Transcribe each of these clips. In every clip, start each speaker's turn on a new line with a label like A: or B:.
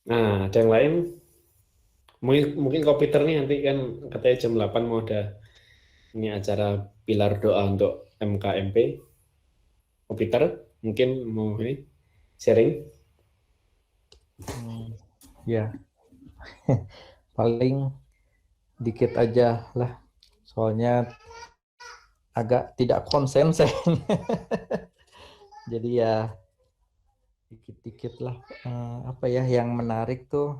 A: Nah, ada yang lain? Mungkin Komputer nih nanti kan katanya jam 8 mau ada ini acara pilar doa untuk MKMP. Komputer mungkin mau ini sharing.
B: Ya, paling dikit aja lah. Soalnya agak tidak konsen saya. Jadi ya dikit-dikit lah. Apa ya yang menarik tuh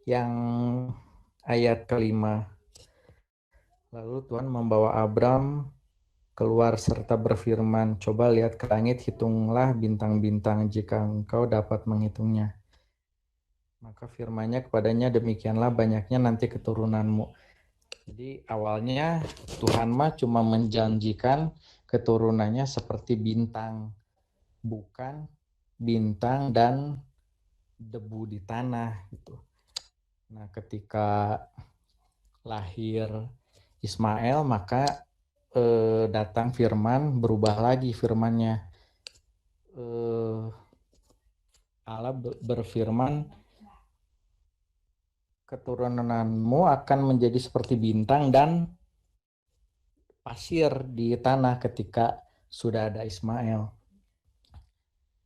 B: yang ayat kelima. Lalu Tuhan membawa Abram keluar serta berfirman, coba lihat ke langit, hitunglah bintang-bintang jika engkau dapat menghitungnya. Maka firman-Nya kepadanya, demikianlah banyaknya nanti keturunanmu. Jadi awalnya Tuhan mah cuma menjanjikan keturunannya seperti bintang, bukan bintang dan debu di tanah gitu. Nah, ketika lahir Ismail maka datang firman, berubah lagi firman-Nya. Allah berfirman, keturunanmu akan menjadi seperti bintang dan pasir di tanah ketika sudah ada Ismail.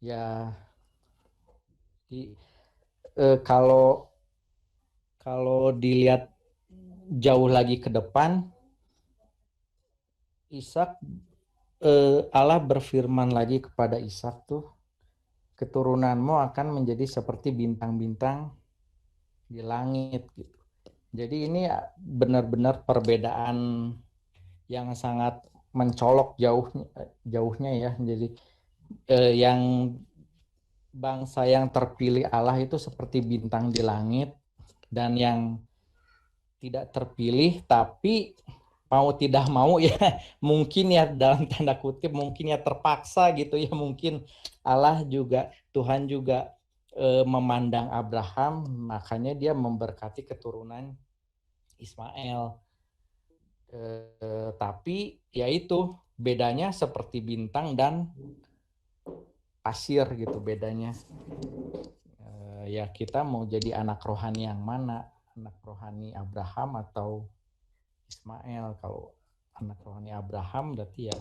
B: Ya, kalau dilihat jauh lagi ke depan, Ishak Allah berfirman lagi kepada Ishak tuh, keturunanmu akan menjadi seperti bintang-bintang di langit gitu. Jadi ini benar-benar perbedaan yang sangat mencolok jauhnya ya. Jadi yang bangsa yang terpilih Allah itu seperti bintang di langit, dan yang tidak terpilih tapi mau tidak mau ya mungkin ya dalam tanda kutip mungkin ya terpaksa gitu ya, mungkin Allah juga, Tuhan juga memandang Abraham, makanya dia memberkati keturunan Ismail. Tapi ya itu bedanya seperti bintang dan pasir gitu bedanya. Ya kita mau jadi anak rohani yang mana, anak rohani Abraham atau Ismail. Kalau anak rohani Abraham berarti ya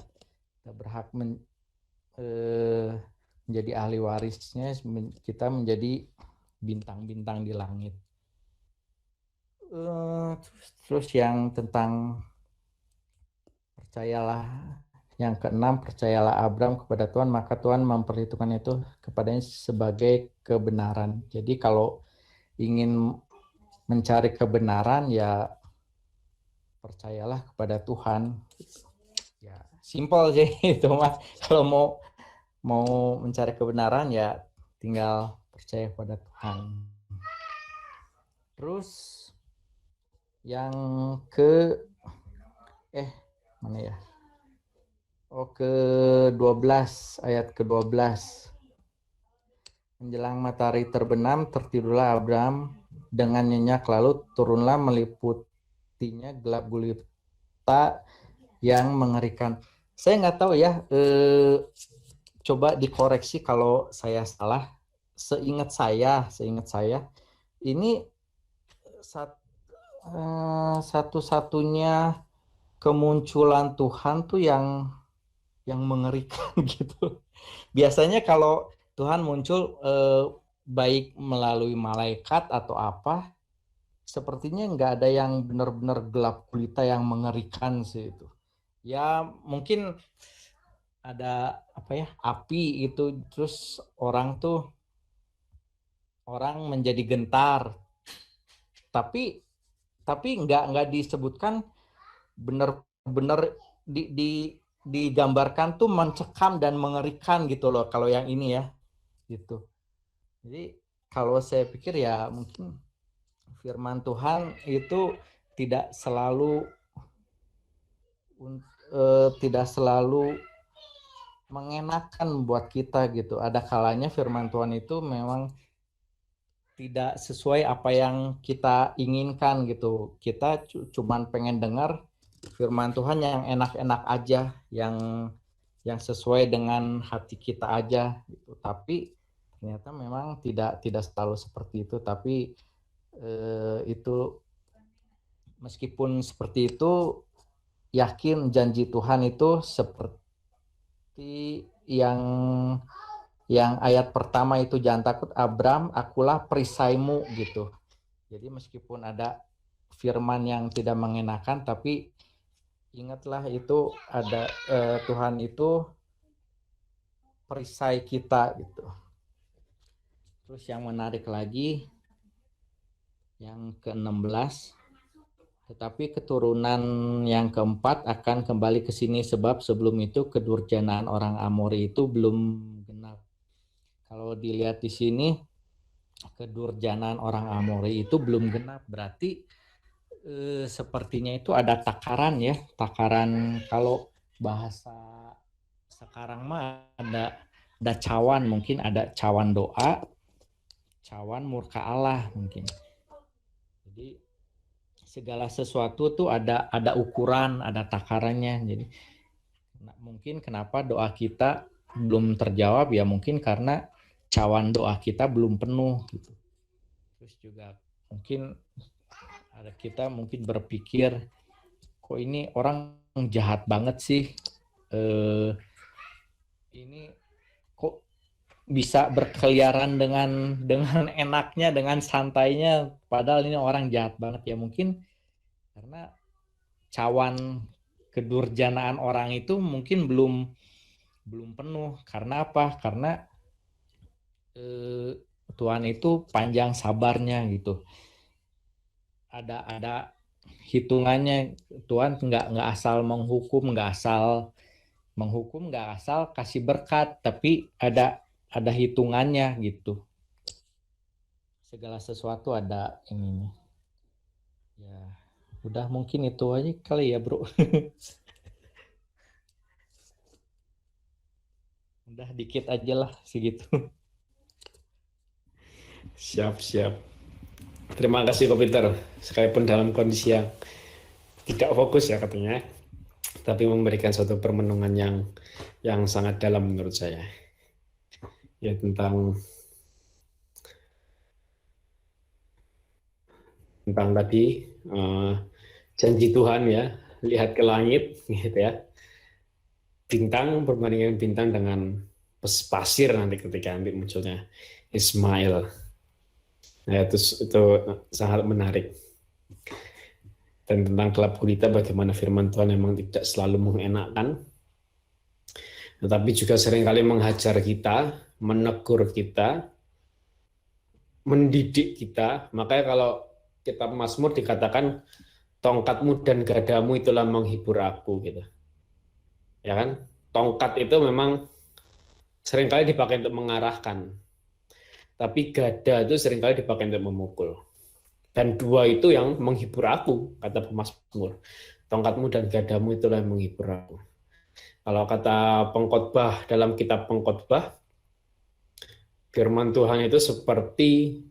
B: kita berhak menjadi ahli warisnya, kita menjadi bintang-bintang di langit. Terus yang tentang percayalah, yang keenam, percayalah Abram kepada Tuhan, maka Tuhan memperhitungkan itu kepadanya sebagai kebenaran. Jadi kalau ingin mencari kebenaran ya percayalah kepada Tuhan. Ya simple sih itu mas. Kalau mau mencari kebenaran ya tinggal percaya kepada Tuhan. Terus yang ke mana ya? ke-12, ayat ke-12. Menjelang matahari terbenam, tertidurlah Abraham dengan nyenyak, lalu turunlah meliputinya gelap gulita yang mengerikan. Saya nggak tahu ya, coba dikoreksi kalau saya salah. Seingat saya, ini satu-satunya kemunculan Tuhan tuh yang mengerikan gitu. Biasanya kalau Tuhan muncul baik melalui malaikat atau apa, sepertinya nggak ada yang benar-benar gelap gulita yang mengerikan sih itu. Ya mungkin ada apa ya, api itu, terus orang menjadi gentar. Tapi nggak disebutkan benar-benar digambarkan tuh mencekam dan mengerikan gitu loh kalau yang ini ya gitu. Jadi kalau saya pikir ya mungkin firman Tuhan itu tidak selalu tidak selalu mengenakan buat kita gitu. Ada kalanya firman Tuhan itu memang tidak sesuai apa yang kita inginkan gitu. Kita cuman pengen dengar firman Tuhan yang enak-enak aja, yang sesuai dengan hati kita aja gitu. Tapi ternyata memang tidak selalu seperti itu, tapi itu meskipun seperti itu, yakin janji Tuhan itu seperti yang ayat pertama itu, jangan takut Abram, akulah perisaimu gitu. Jadi meskipun ada firman yang tidak mengenakan, tapi ingatlah itu ada Tuhan itu perisai kita gitu. Terus yang menarik lagi yang ke-16, tetapi keturunan yang keempat akan kembali ke sini sebab sebelum itu kedurjanaan orang Amori itu belum genap. Kalau dilihat di sini kedurjanaan orang Amori itu belum genap, berarti sepertinya itu ada takaran ya, takaran. Kalau bahasa sekarang mah ada cawan, mungkin ada cawan doa, cawan murka Allah mungkin. Jadi segala sesuatu tuh ada ukuran, ada takarannya. Jadi mungkin kenapa doa kita belum terjawab ya, mungkin karena cawan doa kita belum penuh gitu. Terus juga mungkin ada kita mungkin berpikir, kok ini orang jahat banget sih, ini kok bisa berkeliaran dengan enaknya, dengan santainya, padahal ini orang jahat banget ya. Mungkin karena cawan kedurjanaan orang itu mungkin belum penuh. Karena apa? Karena Tuhan itu panjang sabarnya gitu. Ada hitungannya. Tuhan nggak asal menghukum, nggak asal kasih berkat, tapi ada hitungannya gitu. Segala sesuatu ada ini. Ya, udah mungkin itu aja kali ya, Bro. Udah dikit aja lah segitu.
A: Siap. Terima kasih Ko Peter. Sekalipun dalam kondisi yang tidak fokus ya katanya, tapi memberikan suatu permenungan yang sangat dalam menurut saya. Ya tentang tadi janji Tuhan ya, lihat ke langit gitu ya. Bintang, perbandingan bintang dengan pasir nanti ketika munculnya Ismail. Nah, itu sangat menarik. Dan tentang gelap gulita, bagaimana firman Tuhan memang tidak selalu mengenakan, tetapi juga seringkali menghajar kita, menegur kita, mendidik kita. Makanya kalau kitab Mazmur dikatakan, tongkatmu dan gadamu itulah menghibur aku gitu. Ya kan? Tongkat itu memang seringkali dipakai untuk mengarahkan, tapi gada itu seringkali dipakai untuk memukul. Dan dua itu yang menghibur aku, kata pemazmur. Tongkatmu dan gadamu itulah yang menghibur aku. Kalau kata pengkhotbah dalam kitab pengkhotbah, firman Tuhan itu seperti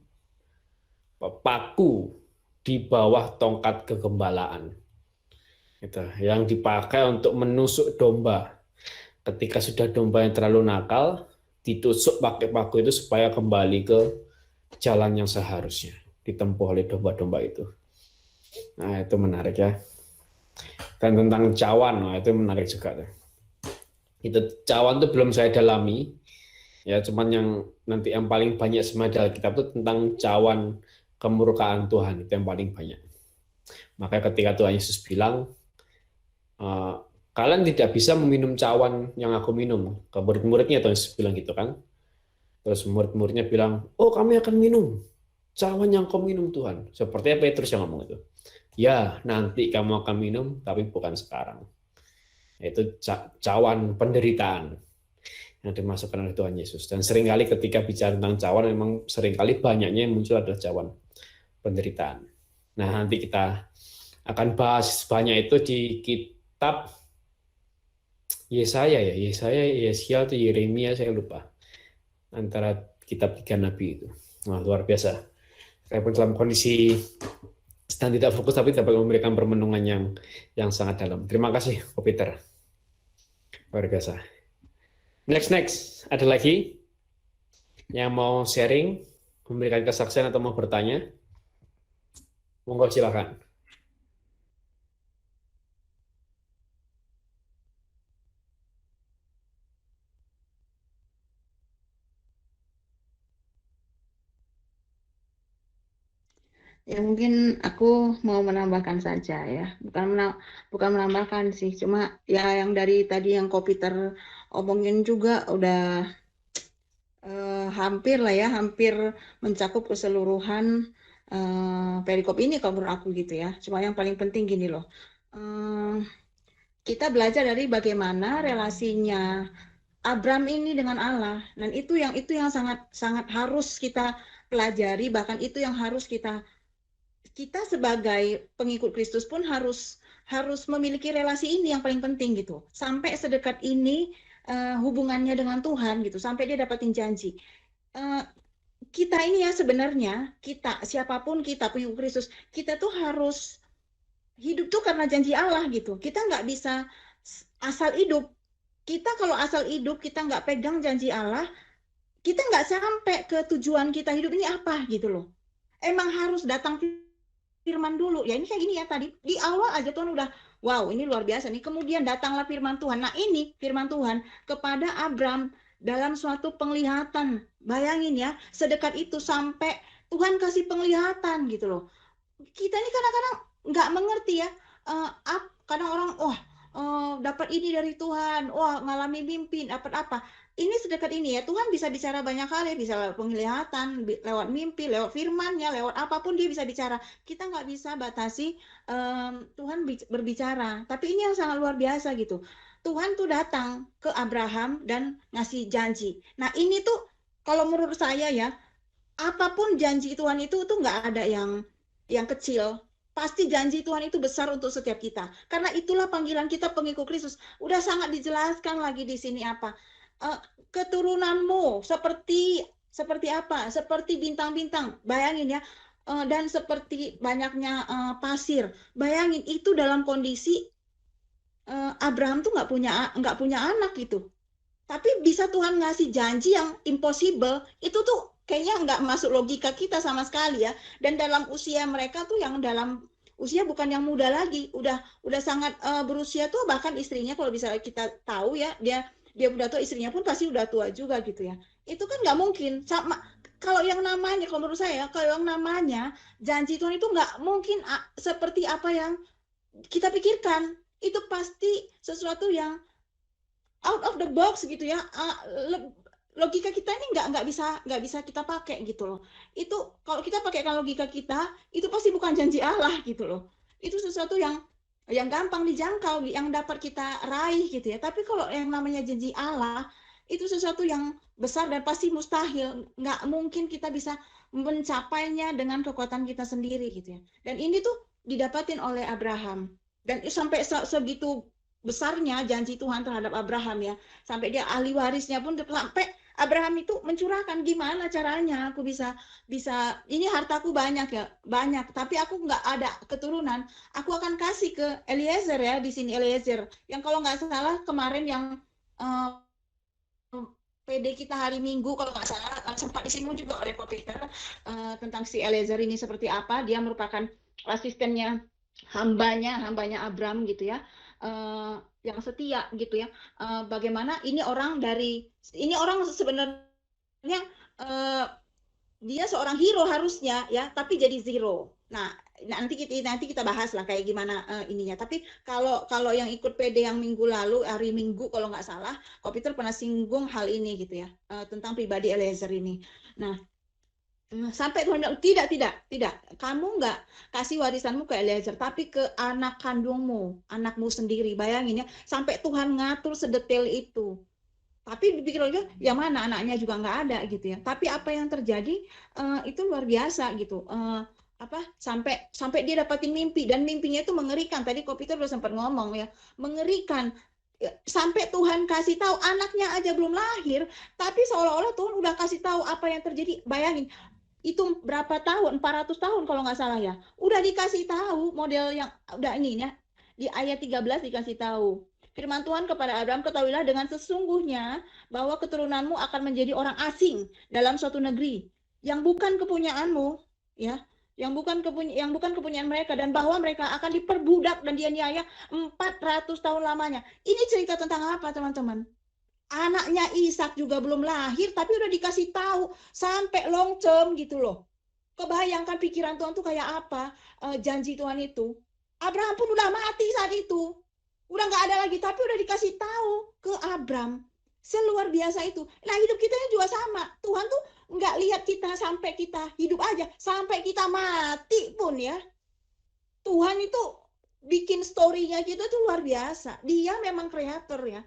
A: paku di bawah tongkat kegembalaan. Gitu, yang dipakai untuk menusuk domba. Ketika sudah domba yang terlalu nakal, ditusuk pakai paku itu supaya kembali ke jalan yang seharusnya ditempuh oleh domba-domba itu. Nah, itu menarik ya. Dan tentang cawan, nah, itu menarik juga. Itu cawan itu belum saya dalami. Ya, cuman yang nanti yang paling banyak semadal kitab itu tentang cawan kemurkaan Tuhan, itu yang paling banyak. Makanya ketika Tuhan Yesus bilang, kalian tidak bisa meminum cawan yang aku minum. Ke murid-muridnya Tuhan Yesus bilang gitu kan. Terus murid-muridnya bilang, oh kami akan minum cawan yang kau minum Tuhan. Seperti apa Petrus yang ngomong itu? Ya, nanti kamu akan minum, tapi bukan sekarang. Yaitu cawan penderitaan yang dimasukkan oleh Tuhan Yesus. Dan seringkali ketika bicara tentang cawan, memang seringkali banyaknya yang muncul adalah cawan penderitaan. Nah, nanti kita akan bahas banyak itu di kitab Yesaya, atau Yeremia, saya lupa. Antara kitab 3 nabi itu. Nah, luar biasa. Saya pun dalam kondisi sedang tidak fokus, tapi dapat memberikan permenungan yang sangat dalam. Terima kasih, Ko Peter. Luar biasa. Next. Ada lagi? Yang mau sharing, memberikan kesaksian atau mau bertanya, monggo silakan.
C: Ya mungkin aku mau menambahkan saja ya, bukan menambahkan sih, cuma ya yang dari tadi yang Kopiter omongin juga udah hampir lah ya, hampir mencakup keseluruhan perikop ini kalau menurut aku gitu ya. Cuma yang paling penting gini loh, kita belajar dari bagaimana relasinya Abram ini dengan Allah, dan itu yang sangat sangat harus kita pelajari, bahkan itu yang harus kita sebagai pengikut Kristus pun harus memiliki relasi ini yang paling penting gitu. Sampai sedekat ini hubungannya dengan Tuhan gitu, sampai dia dapatin janji. Kita ini ya sebenarnya, kita siapapun kita pengikut Kristus, kita tuh harus hidup tuh karena janji Allah gitu. Kita nggak bisa asal hidup. Kita kalau asal hidup, kita nggak pegang janji Allah, kita nggak sampai ke tujuan kita hidup ini apa gitu loh. Emang harus datang firman dulu. Ya ini kayak gini ya tadi. Di awal aja Tuhan udah, wow ini luar biasa nih. Kemudian datanglah firman Tuhan. Nah ini firman Tuhan kepada Abram dalam suatu penglihatan. Bayangin ya, sedekat itu sampai Tuhan kasih penglihatan gitu loh. Kita ini kadang-kadang nggak mengerti ya. Kadang orang, dapat ini dari Tuhan, wah ngalami mimpi, dapat apa. Ini sedekat ini ya, Tuhan bisa bicara banyak hal ya, bisa lewat penglihatan, lewat mimpi, lewat firman-Nya, lewat apapun dia bisa bicara. Kita nggak bisa batasi Tuhan berbicara. Tapi ini yang sangat luar biasa gitu. Tuhan tuh datang ke Abraham dan ngasih janji. Nah ini tuh kalau menurut saya ya, apapun janji Tuhan itu tuh nggak ada yang kecil. Pasti janji Tuhan itu besar untuk setiap kita. Karena itulah panggilan kita pengikut Kristus. Udah sangat dijelaskan lagi di sini apa. Keturunanmu seperti apa? Seperti bintang-bintang. Bayangin ya. Dan seperti banyaknya pasir. Bayangin itu dalam kondisi Abraham tuh nggak punya anak gitu. Tapi bisa Tuhan ngasih janji yang impossible. Itu tuh kayaknya nggak masuk logika kita sama sekali ya. Dan dalam usia mereka tuh yang dalam usia bukan yang muda lagi, udah sangat berusia tuh, bahkan istrinya kalau bisa kita tahu ya, dia udah tua, istrinya pun pasti udah tua juga gitu ya. Itu kan nggak mungkin. Sama kalau yang namanya, kalau menurut saya, kalau yang namanya janji Tuhan itu nggak mungkin seperti apa yang kita pikirkan. Itu pasti sesuatu yang out of the box gitu ya. Logika kita ini nggak bisa kita pakai gitu loh. Itu kalau kita pakaikan logika kita, itu pasti bukan janji Allah gitu loh. Itu sesuatu yang gampang dijangkau, yang dapat kita raih gitu ya. Tapi kalau yang namanya janji Allah, itu sesuatu yang besar dan pasti mustahil. Nggak mungkin kita bisa mencapainya dengan kekuatan kita sendiri gitu ya. Dan ini tuh didapatin oleh Abraham. Dan sampai segitu besarnya janji Tuhan terhadap Abraham ya. Sampai dia ahli warisnya pun sampai Abraham itu mencurahkan, gimana caranya aku bisa ini hartaku banyak ya, banyak, tapi aku nggak ada keturunan, aku akan kasih ke Eliezer ya, di sini Eliezer yang kalau nggak salah kemarin yang PD kita hari Minggu kalau nggak salah sempat disinggung juga oleh Pak Peter tentang si Eliezer ini seperti apa. Dia merupakan asistennya hambanya Abram gitu ya, yang setia gitu ya. Bagaimana ini orang sebenarnya dia seorang hero harusnya ya, tapi jadi zero. Nah nanti kita bahas lah kayak gimana ininya. Tapi kalau yang ikut PD yang minggu lalu, hari Minggu kalau nggak salah, Ko Peter pernah singgung hal ini gitu ya, tentang pribadi Eliezer ini. Nah sampai Tuhan bilang, tidak, kamu nggak kasih warisanmu ke Eliezer, tapi ke anak kandungmu, anakmu sendiri. Bayangin ya, sampai Tuhan ngatur sedetail itu. Tapi dipikir lagi, yang mana anaknya juga nggak ada gitu ya. Tapi apa yang terjadi itu luar biasa gitu. Sampai dia dapatin mimpi, dan mimpinya itu mengerikan. Tadi Ko Peter udah sempat ngomong ya, mengerikan. Sampai Tuhan kasih tahu, anaknya aja belum lahir, tapi seolah-olah Tuhan udah kasih tahu apa yang terjadi. Bayangin, itu berapa tahun, 400 tahun kalau nggak salah ya, udah dikasih tahu model yang udah ini ya, di ayat 13 dikasih tahu Firman Tuhan kepada Abraham, ketahuilah dengan sesungguhnya bahwa keturunanmu akan menjadi orang asing dalam suatu negeri yang bukan kepunyaanmu, ya, yang bukan kepunyaan mereka, dan bahwa mereka akan diperbudak dan dianiaya 400 tahun lamanya. Ini cerita tentang apa, teman-teman? Anaknya Ishak juga belum lahir, tapi udah dikasih tahu sampai long term gitu loh. Kebayangkan pikiran Tuhan tuh kayak apa, janji Tuhan itu. Abraham pun udah mati saat itu. Udah nggak ada lagi, tapi udah dikasih tahu ke Abraham. Seluar biasa itu. Nah, hidup kita juga sama. Tuhan tuh nggak lihat kita sampai kita hidup aja, sampai kita mati pun ya. Tuhan itu bikin story-nya kita tuh luar biasa. Dia memang kreator ya.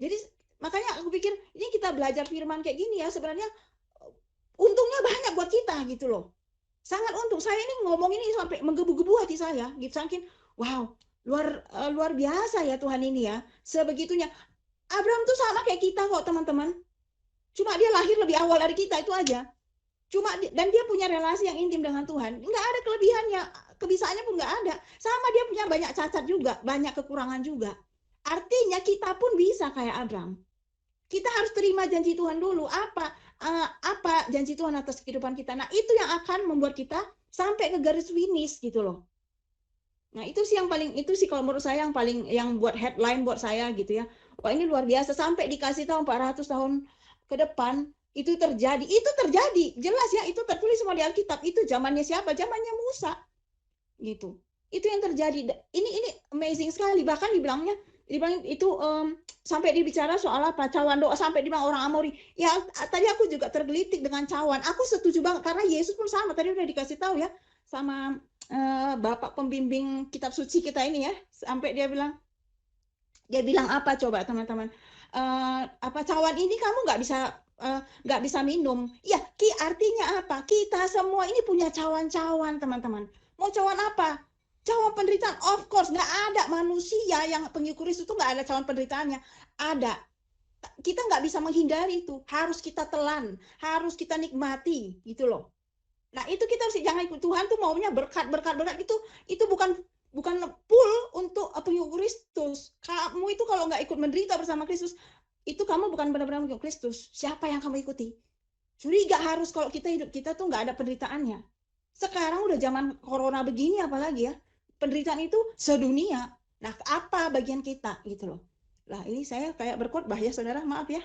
C: Jadi makanya aku pikir ini kita belajar firman kayak gini ya, sebenarnya untungnya banyak buat kita gitu loh. Sangat untung. Saya ini ngomong ini sampai menggebu-gebu hati saya gitu, saking wow, luar biasa ya Tuhan ini ya, sebegitunya. Abraham tuh sama kayak kita kok, teman-teman. Cuma dia lahir lebih awal dari kita, itu aja. Dan dia punya relasi yang intim dengan Tuhan. Nggak ada kelebihannya, kebisaannya pun nggak ada. Sama dia punya banyak cacat juga, banyak kekurangan juga. Artinya kita pun bisa kayak Abraham. Kita harus terima janji Tuhan dulu. Apa janji Tuhan atas kehidupan kita. Nah, itu yang akan membuat kita sampai ke garis finish gitu loh. Nah, itu sih kalau menurut saya yang buat headline buat saya gitu ya. Wah, ini luar biasa, sampai dikasih tahu 400 tahun ke depan itu terjadi. Itu terjadi. Jelas ya, itu tertulis semua di Alkitab. Itu zamannya siapa? Zamannya Musa. Gitu. Itu yang terjadi. Ini amazing sekali. Bahkan dibilang itu sampai dibicara soal apa? Cawan doa, sampai dibilang orang Amori. Ya, tadi aku juga tergelitik dengan cawan. Aku setuju banget karena Yesus pun sama. Tadi udah dikasih tahu ya sama Bapak pembimbing kitab suci kita ini ya, sampai dia bilang apa coba teman-teman, apa cawan ini kamu nggak bisa minum ya. Artinya apa? Kita semua ini punya cawan-cawan, teman-teman. Mau cawan apa? Cawan penderitaan, of course. Nggak ada manusia yang pengikut Kristus itu nggak ada cawan penderitaannya. Ada. Kita nggak bisa menghindari itu, harus kita telan, harus kita nikmati gitu loh. Nah, itu kita harus jangan ikut. Tuhan tuh maunya berkat itu bukan full untuk pengikut Kristus. Kamu itu kalau nggak ikut menderita bersama Kristus, itu kamu bukan benar-benar pengikut Kristus. Siapa yang kamu ikuti? Curiga harus kalau hidup kita tuh nggak ada penderitaannya. Sekarang udah zaman corona begini, apalagi ya, penderitaan itu sedunia. Nah, apa bagian kita gitu loh. Nah, ini saya kayak berkhotbah ya, saudara, maaf ya.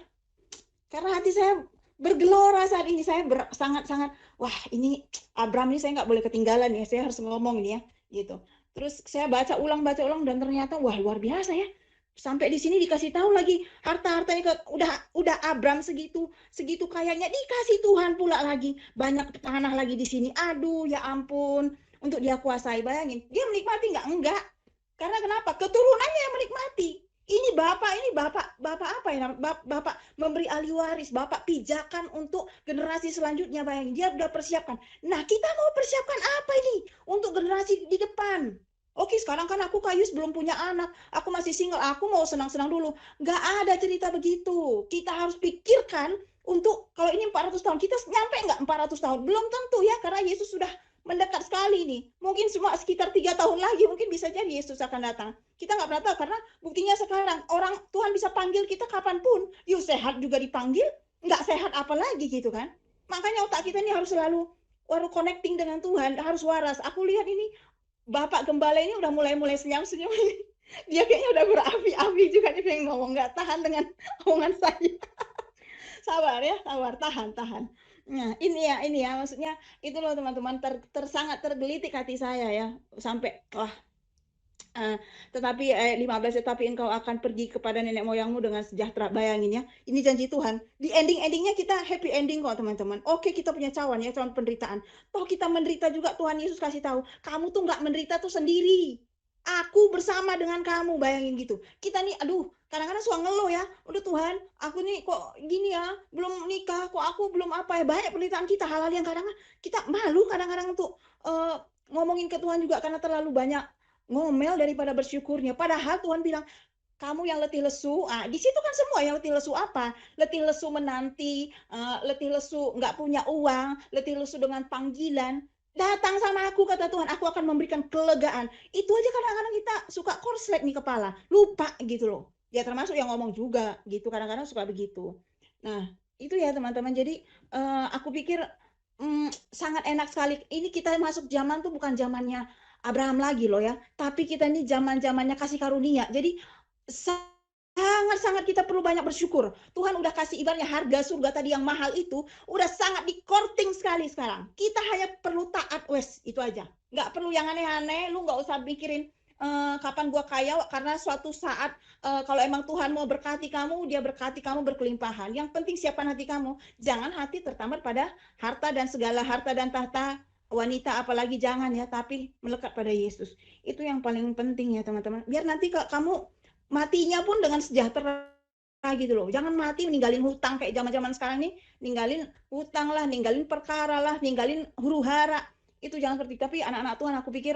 C: Karena hati saya bergelora saat ini. Saya sangat-sangat, wah, ini Abraham ini saya nggak boleh ketinggalan ya, saya harus ngomong ini ya, gitu. Terus saya baca ulang dan ternyata wah, luar biasa ya. Sampai di sini dikasih tahu lagi harta-hartanya udah Abraham segitu kayanya, dikasih Tuhan pula lagi banyak tanah lagi di sini. Aduh, ya ampun, untuk dia kuasai. Bayangin, dia menikmati enggak? Karena kenapa? Keturunannya yang menikmati. Ini bapak apa ya? Bapak memberi ahli waris, bapak pijakan untuk generasi selanjutnya. Bayangin, dia udah persiapkan. Nah, kita mau persiapkan apa ini untuk generasi di depan? Oke, sekarang kan aku Kayus belum punya anak, aku masih single, aku mau senang-senang dulu. Nggak ada cerita begitu. Kita harus pikirkan untuk kalau ini 400 tahun, kita nyampe nggak 400 tahun? Belum tentu ya, karena Yesus sudah mendekat sekali nih. Mungkin cuma sekitar 3 tahun lagi, mungkin bisa jadi Yesus akan datang. Kita nggak pernah tahu, karena buktinya sekarang orang Tuhan bisa panggil kita kapanpun. Yuk, sehat juga dipanggil, nggak sehat apalagi gitu kan. Makanya otak kita ini harus selalu connecting dengan Tuhan, harus waras. Aku lihat ini Bapak Gembala ini udah mulai senyum-senyum. Dia kayaknya udah berapi-api juga nih pengen ngomong, nggak tahan dengan omongan saya. Sabar ya, sabar, tahan. Nah, ini ya maksudnya itu loh teman-teman, sangat tergelitik hati saya ya, sampai wah. Tetapi 15, tetapi engkau akan pergi kepada nenek moyangmu dengan sejahtera. Bayangin ya, ini janji Tuhan. Di endingnya kita happy ending kok teman-teman. Oke, kita punya cawan penderitaan. Toh kita menderita juga, Tuhan Yesus kasih tahu, kamu tuh nggak menderita tuh sendiri. Aku bersama dengan kamu, bayangin gitu. Kita nih, aduh, kadang-kadang suka ngeluh ya. Udah Tuhan, aku nih kok gini ya, belum nikah, kok aku belum apa ya. Banyak penderitaan kita, hal-hal yang kadang-kadang kita malu kadang-kadang untuk ngomongin ke Tuhan juga, karena terlalu banyak ngomel daripada bersyukurnya. Padahal Tuhan bilang, kamu yang letih lesu, di situ kan semua yang letih lesu apa? Letih lesu menanti, letih lesu nggak punya uang, letih lesu dengan panggilan. Datang sama aku, kata Tuhan, aku akan memberikan kelegaan. Itu aja kadang-kadang kita suka korslet nih kepala, lupa gitu loh. Ya termasuk yang ngomong juga gitu, kadang-kadang suka begitu. Nah, itu ya teman-teman. Jadi aku pikir sangat enak sekali. Ini kita masuk zaman tuh bukan zamannya Abraham lagi loh ya, tapi kita ini zaman-zamannya kasih karunia. Jadi sangat-sangat kita perlu banyak bersyukur. Tuhan udah kasih ibaratnya harga surga tadi yang mahal itu, udah sangat di-courting sekali sekarang. Kita hanya perlu taat, wes, itu aja. Nggak perlu yang aneh-aneh, lu nggak usah mikirin kapan gua kaya, karena suatu saat kalau emang Tuhan mau berkati kamu, dia berkati kamu berkelimpahan. Yang penting siapkan hati kamu. Jangan hati tertambat pada harta dan segala harta dan tahta, wanita apalagi jangan ya, tapi melekat pada Yesus. Itu yang paling penting ya teman-teman. Biar nanti kamu matinya pun dengan sejahtera gitu loh. Jangan mati ninggalin hutang kayak zaman-zaman sekarang nih, ninggalin hutang lah, ninggalin perkara lah, ninggalin huru-hara. Itu jangan seperti itu. Tapi anak-anak Tuhan aku pikir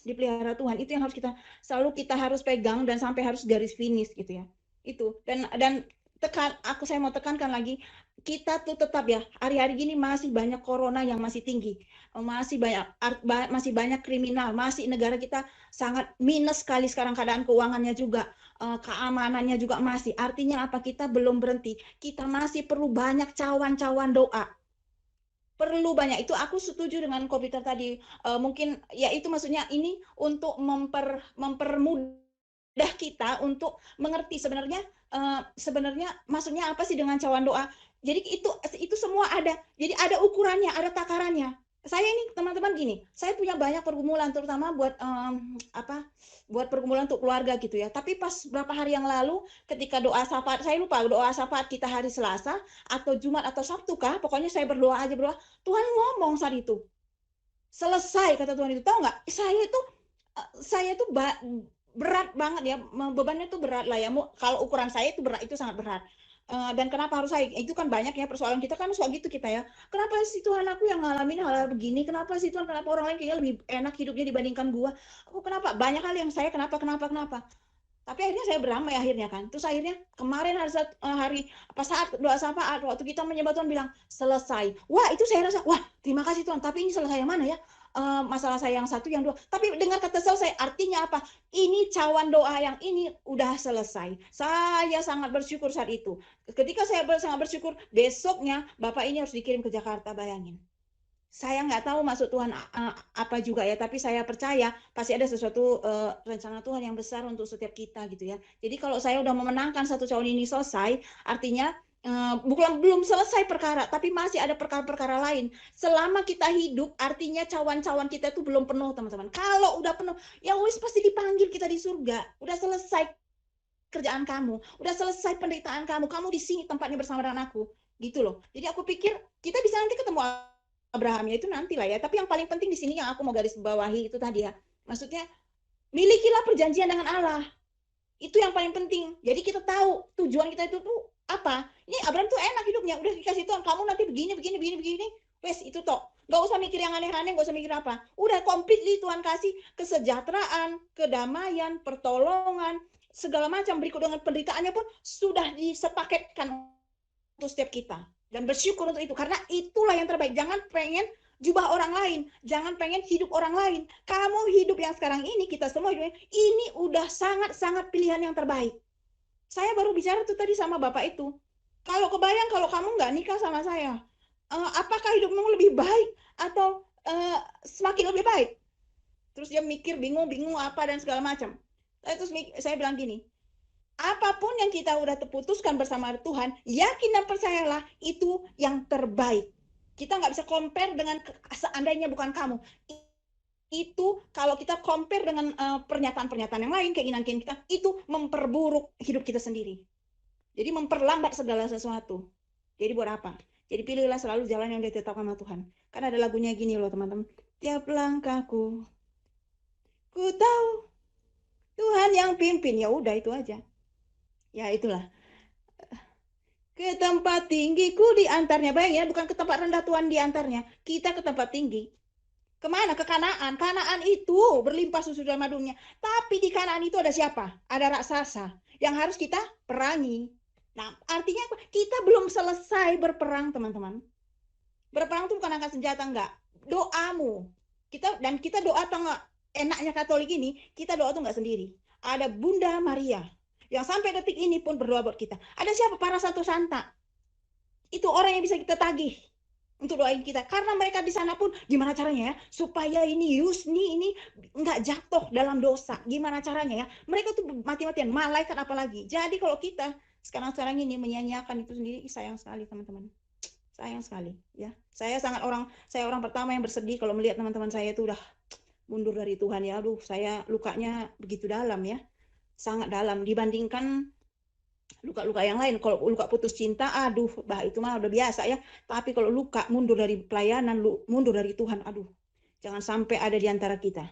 C: dipelihara Tuhan. Itu yang harus kita harus pegang dan sampai harus garis finish gitu ya. Itu. Dan saya mau tekankan lagi, kita tuh tetap ya, hari-hari gini masih banyak corona yang masih tinggi. Masih banyak kriminal, masih negara kita sangat minus sekali sekarang keadaan keuangannya juga, keamanannya juga masih. Artinya apa? Kita belum berhenti. Kita masih perlu banyak cawan-cawan doa. Perlu banyak. Itu aku setuju dengan Kopiter tadi. Mungkin ya itu maksudnya ini untuk mempermudah kita untuk mengerti sebenarnya maksudnya apa sih dengan cawan doa. Jadi itu semua ada. Jadi ada ukurannya, ada takarannya. Saya ini teman-teman gini, saya punya banyak pergumulan terutama buat buat pergumulan untuk keluarga gitu ya. Tapi pas beberapa hari yang lalu ketika doa syafaat, saya lupa doa syafaat kita hari Selasa atau Jumat atau Sabtu kah, pokoknya saya berdoa, Tuhan ngomong saat itu. Selesai kata Tuhan itu, tahu nggak? Saya itu berat banget ya, bebannya itu berat lah ya. Kalau ukuran saya itu berat, itu sangat berat. Dan kenapa harus saya? Itu kan banyak ya persoalan kita kan soal gitu kita ya. Kenapa sih Tuhan aku yang ngalamin hal-hal begini? Kenapa sih Tuhan? Kenapa orang lain kayaknya lebih enak hidupnya dibandingkan gua? Aku kenapa? Banyak hal yang saya kenapa? Tapi akhirnya saya beramai akhirnya kan. Terus akhirnya kemarin hari saat doa syafaat waktu kita menyembah Tuhan bilang selesai. Wah itu saya rasa wah terima kasih Tuhan. Tapi ini selesai yang mana ya? Masalah saya yang satu, yang dua. Tapi dengar kata selesai artinya apa? Ini cawan doa yang ini udah selesai. Saya sangat bersyukur saat itu. Ketika saya sangat bersyukur, besoknya Bapak ini harus dikirim ke Jakarta, bayangin. Saya nggak tahu maksud Tuhan apa juga ya, tapi saya percaya pasti ada sesuatu rencana Tuhan yang besar untuk setiap kita gitu ya. Jadi kalau saya udah memenangkan satu cawan ini selesai, artinya belum selesai perkara, tapi masih ada perkara-perkara lain. Selama kita hidup, artinya cawan-cawan kita itu belum penuh teman-teman. Kalau udah penuh, ya wis pasti dipanggil kita di surga. Udah selesai kerjaan kamu, udah selesai penderitaan kamu di sini tempatnya bersama dengan aku, gitu loh. Jadi aku pikir kita bisa nanti ketemu Abraham ya itu nanti lah ya. Tapi yang paling penting di sini yang aku mau garis bawahi itu tadi ya. Maksudnya milikilah perjanjian dengan Allah. Itu yang paling penting. Jadi kita tahu tujuan kita itu tuh apa. Ini Abraham tuh enak hidupnya. Udah dikasih Tuhan, kamu nanti begini. Wes itu toh. Gak usah mikir yang aneh-aneh, gak usah mikir apa. Udah completely Tuhan kasih kesejahteraan, kedamaian, pertolongan, segala macam. Berikut dengan penderitaannya pun sudah disepaketkan untuk setiap kita. Dan bersyukur untuk itu. Karena itulah yang terbaik. Jangan pengen jubah orang lain. Jangan pengen hidup orang lain. Kamu hidup yang sekarang ini, kita semua hidup ini udah sangat-sangat pilihan yang terbaik. Saya baru bicara tuh tadi sama Bapak itu. Kalau kebayang kalau kamu nggak nikah sama saya, apakah hidupmu lebih baik atau semakin lebih baik? Terus dia mikir bingung apa dan segala macam. Terus saya bilang gini, apapun yang kita udah terputuskan bersama Tuhan, yakin dan percayalah itu yang terbaik. Kita nggak bisa compare dengan seandainya bukan kamu. Itu kalau kita compare dengan pernyataan-pernyataan yang lain, keinginan kita, itu memperburuk hidup kita sendiri. Jadi memperlambat segala sesuatu. Jadi buat apa? Jadi pilihlah selalu jalan yang ditetapkan sama Tuhan. Karena ada lagunya gini loh teman-teman. Tiap langkahku, ku tahu Tuhan yang pimpin. Ya udah itu aja. Ya itulah. Ke tempat tinggiku diantarnya. Bayangin ya, bukan ke tempat rendah Tuhan diantarnya. Kita ke tempat tinggi. Kemana? Ke Kanaan. Kanaan itu berlimpah susu dan madunya. Tapi di Kanaan itu ada siapa? Ada raksasa yang harus kita perangi. Nah, artinya kita belum selesai berperang, teman-teman. Berperang itu bukan angkat senjata, enggak. doamu. Kita doa atau enggak, enaknya Katolik ini, kita doa tuh nggak sendiri. Ada Bunda Maria yang sampai detik ini pun berdoa buat kita. Ada siapa? Para Santo Santa. Itu orang yang bisa kita tagih untuk doain kita. Karena mereka di sana pun gimana caranya ya supaya ini Yusni ini nggak jatuh dalam dosa. Gimana caranya ya? Mereka tuh mati-matian, malaikat apalagi. Jadi kalau kita sekarang ini menyanyiakan itu sendiri, sayang sekali teman-teman. Sayang sekali ya. Saya orang pertama yang bersedih kalau melihat teman-teman saya itu udah mundur dari Tuhan ya. Aduh, saya lukanya begitu dalam ya. Sangat dalam dibandingkan luka-luka yang lain. Kalau luka putus cinta, aduh, itu mah udah biasa ya. Tapi kalau luka mundur dari pelayanan, mundur dari Tuhan, aduh, jangan sampai ada di antara kita.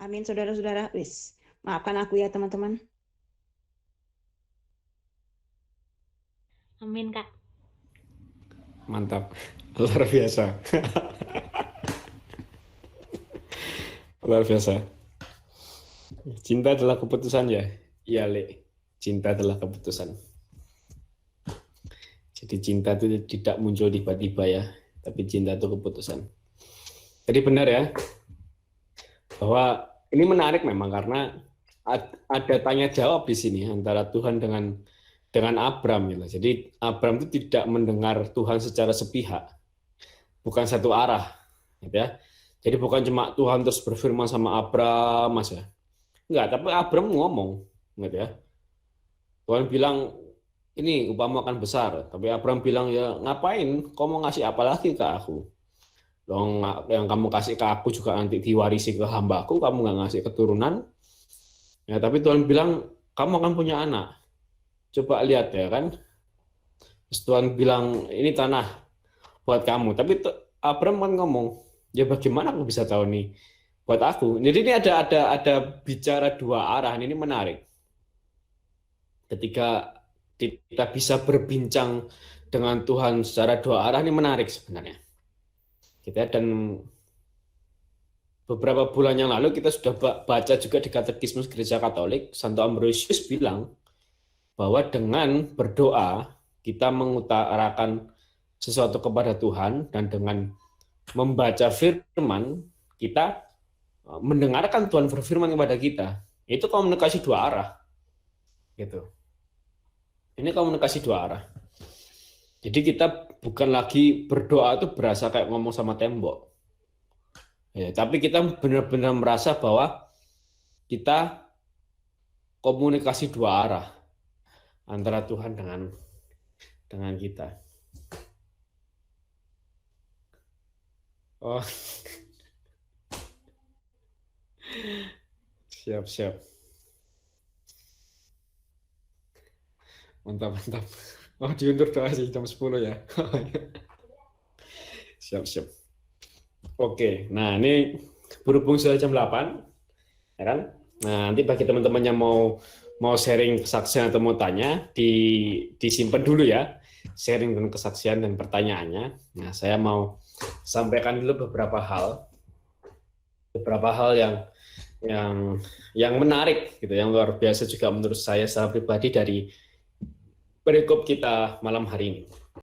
C: Amin, saudara-saudara. Wis, maafkan aku ya teman-teman.
D: Amin, Kak.
A: Mantap, luar biasa. Luar biasa. Cinta adalah keputusan ya? Iya, Le. Cinta adalah keputusan. Jadi cinta itu tidak muncul tiba-tiba ya, tapi cinta itu keputusan. Jadi benar ya, bahwa ini menarik memang karena ada tanya jawab di sini antara Tuhan dengan Abram gitu. Jadi Abram itu tidak mendengar Tuhan secara sepihak, bukan satu arah, gitu ya. Jadi bukan cuma Tuhan terus berfirman sama Abram, Mas ya. Enggak, tapi Abram ngomong, gitu ya. Tuhan bilang ini upamu akan besar, tapi Abram bilang ya ngapain? Kau mau ngasih apa lagi ke aku? Dong yang kamu kasih ke aku juga nanti diwarisi ke hambaku, kamu nggak ngasih keturunan. Ya, tapi Tuhan bilang kamu akan punya anak. Coba lihat ya kan. Terus Tuhan bilang ini tanah buat kamu. Tapi Abram kan ngomong, ya bagaimana aku bisa tahu nih buat aku? Jadi ini ada bicara dua arah. Ini menarik. Ketika kita bisa berbincang dengan Tuhan secara dua arah, ini menarik sebenarnya. Dan beberapa bulan yang lalu kita sudah baca juga di Katekismus Gereja Katolik, Santo Ambrosius bilang bahwa dengan berdoa kita mengutarakan sesuatu kepada Tuhan, dan dengan membaca firman kita mendengarkan Tuhan berfirman kepada kita. Itu komunikasi dua arah. Gitu. Ini komunikasi dua arah. Jadi kita bukan lagi berdoa itu berasa kayak ngomong sama tembok. Ya, tapi kita benar-benar merasa bahwa kita komunikasi dua arah antara Tuhan dengan kita. Oh. Siap. Mantap. Oh, diundur doa sih jam 10 ya. Siap. Oke, nah ini berhubung sudah jam 8, ya kan? Nah, nanti bagi teman-teman yang mau sharing kesaksian atau mau tanya, disimpan dulu ya, sharing dan kesaksian dan pertanyaannya. Nah, saya mau sampaikan dulu beberapa hal yang menarik gitu, yang luar biasa juga menurut saya secara pribadi dari perikop kita malam hari ini.